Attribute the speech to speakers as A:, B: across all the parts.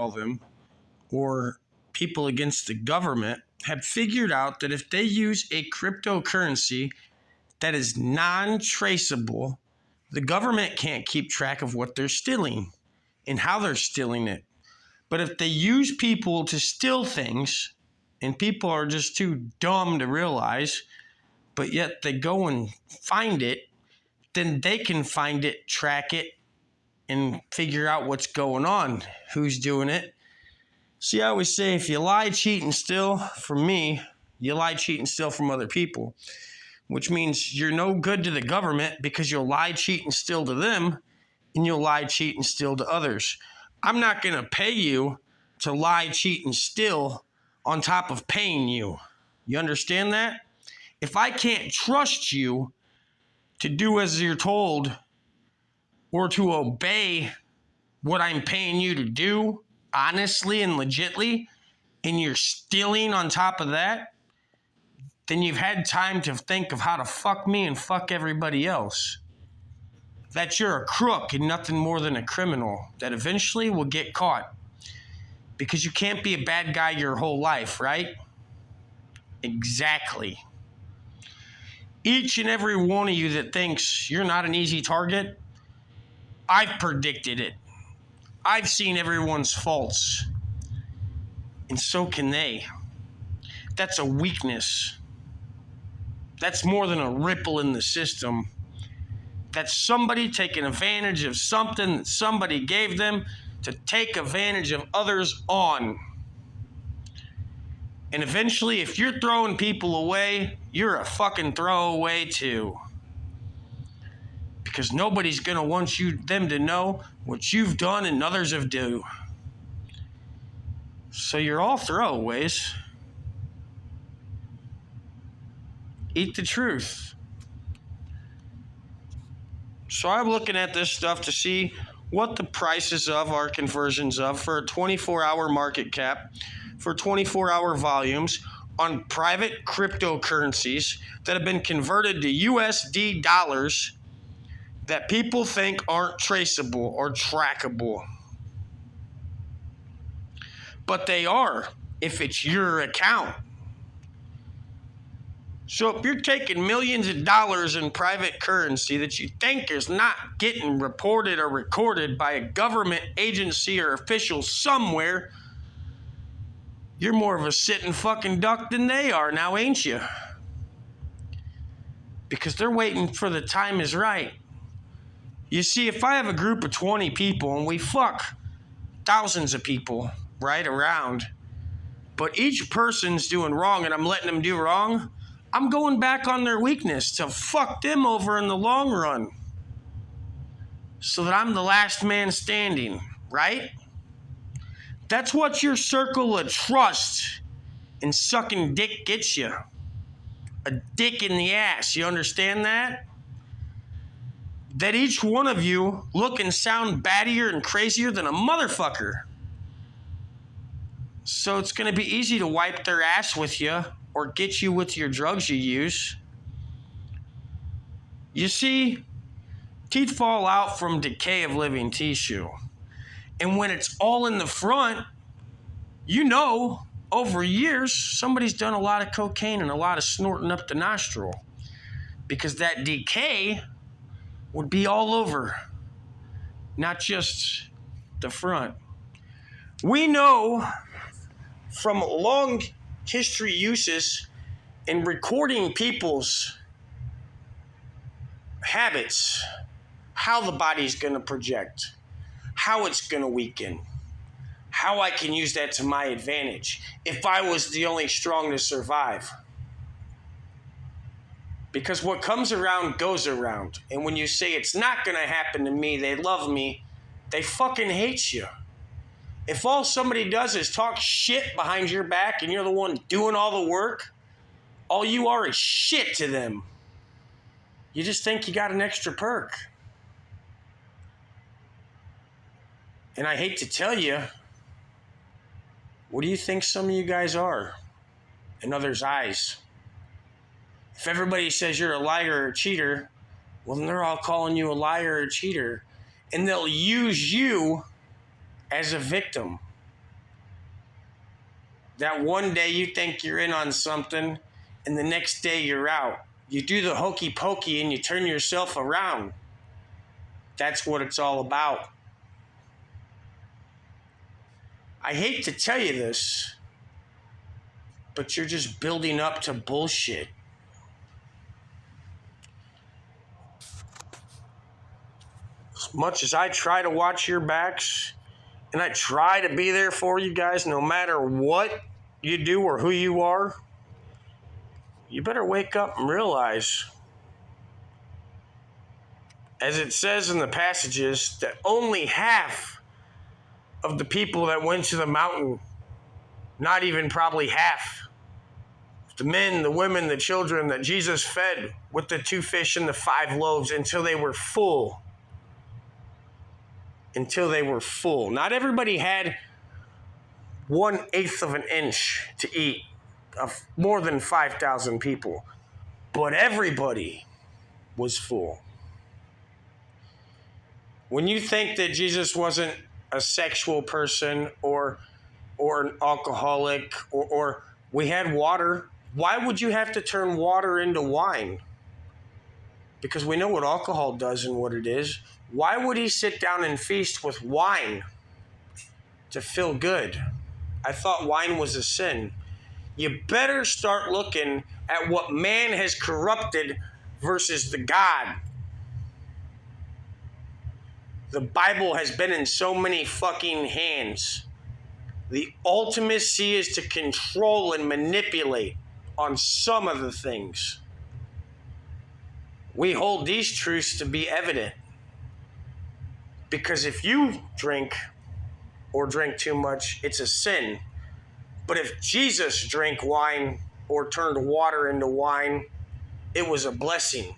A: call them, or people against the government, have figured out that if they use a cryptocurrency that is non-traceable, the government can't keep track of what they're stealing and how they're stealing it. But if they use people to steal things, and people are just too dumb to realize, but yet they go and find it, then they can find it, track it, and figure out what's going on, who's doing it. See, I always say, if you lie, cheat, and steal from me, you lie, cheat, and steal from other people, which means you're no good to the government because you'll lie, cheat, and steal to them, and you'll lie, cheat, and steal to others. I'm not going to pay you to lie, cheat, and steal on top of paying you. You understand that? If I can't trust you to do as you're told or to obey what I'm paying you to do honestly and legitly, and you're stealing on top of that, then you've had time to think of how to fuck me and fuck everybody else. That you're a crook and nothing more than a criminal that eventually will get caught. Because you can't be a bad guy your whole life, right? Exactly. Each and every one of you that thinks you're not an easy target, I've predicted it. I've seen everyone's faults. And so can they. That's a weakness. That's more than a ripple in the system. That's somebody taking advantage of something that somebody gave them to take advantage of others on. And eventually, if you're throwing people away, you're a fucking throwaway too. Because nobody's going to want them to know what you've done and others have done. So you're all throwaways. Eat the truth. So I'm looking at this stuff to see what the prices of our conversions of for a 24-hour market cap, for 24-hour volumes on private cryptocurrencies that have been converted to USD dollars that people think aren't traceable or trackable. But they are if it's your account. So if you're taking millions of dollars in private currency that you think is not getting reported or recorded by a government agency or official somewhere, you're more of a sitting fucking duck than they are now, ain't you? Because they're waiting for the time is right. You see, if I have a group of 20 people and we fuck thousands of people right around, but each person's doing wrong and I'm letting them do wrong, I'm going back on their weakness to fuck them over in the long run so that I'm the last man standing, right? That's what your circle of trust and sucking dick gets you. A dick in the ass, you understand that? That each one of you look and sound battier and crazier than a motherfucker. So it's going to be easy to wipe their ass with you or get you with your drugs you use. You see, teeth fall out from decay of living tissue. And when it's all in the front, you know, over years, somebody's done a lot of cocaine and a lot of snorting up the nostril. Because that decay would be all over, not just the front. We know from long history uses in recording people's habits, how the body's going to project, how it's going to weaken, how I can use that to my advantage if I was the only strong to survive. Because what comes around goes around. And when you say it's not going to happen to me, they love me, they fucking hate you. If all somebody does is talk shit behind your back and you're the one doing all the work, all you are is shit to them. You just think you got an extra perk. And I hate to tell you, what do you think some of you guys are in others' eyes? If everybody says you're a liar or a cheater, well, then they're all calling you a liar or a cheater. And they'll use you as a victim. that one day you think you're in on something and the next day you're out. You do the hokey pokey and you turn yourself around. That's what it's all about. I hate to tell you this, but you're just building up to bullshit. As much as I try to watch your backs and I try to be there for you guys no matter what you do or who you are, you better wake up and realize, as it says in the passages, that only half of the people that went to the mountain, not even probably half, the men, the women, the children that Jesus fed with the 2 fish and the 5 loaves until they were full. Until they were full. Not everybody had 1/8 of an inch to eat of more than 5,000 people, but everybody was full. When you think that Jesus wasn't a sexual person or an alcoholic or we had water, why would you have to turn water into wine? Because we know what alcohol does and what it is. Why would he sit down and feast with wine to feel good? I thought wine was a sin. You better start looking at what man has corrupted versus the God. The Bible has been in so many fucking hands. The ultimacy is to control and manipulate on some of the things. We hold these truths to be evident. Because if you drink or drink too much, it's a sin. But if Jesus drank wine or turned water into wine, it was a blessing.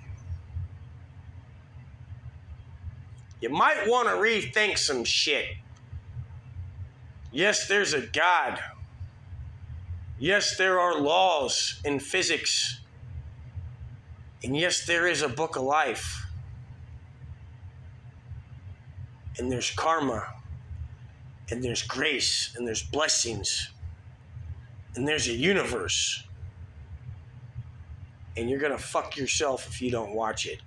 A: You might want to rethink some shit. Yes, there's a God. Yes, there are laws in physics. And yes, there is a book of life. And there's karma. And there's grace. And there's blessings. And there's a universe. And you're going to fuck yourself if you don't watch it.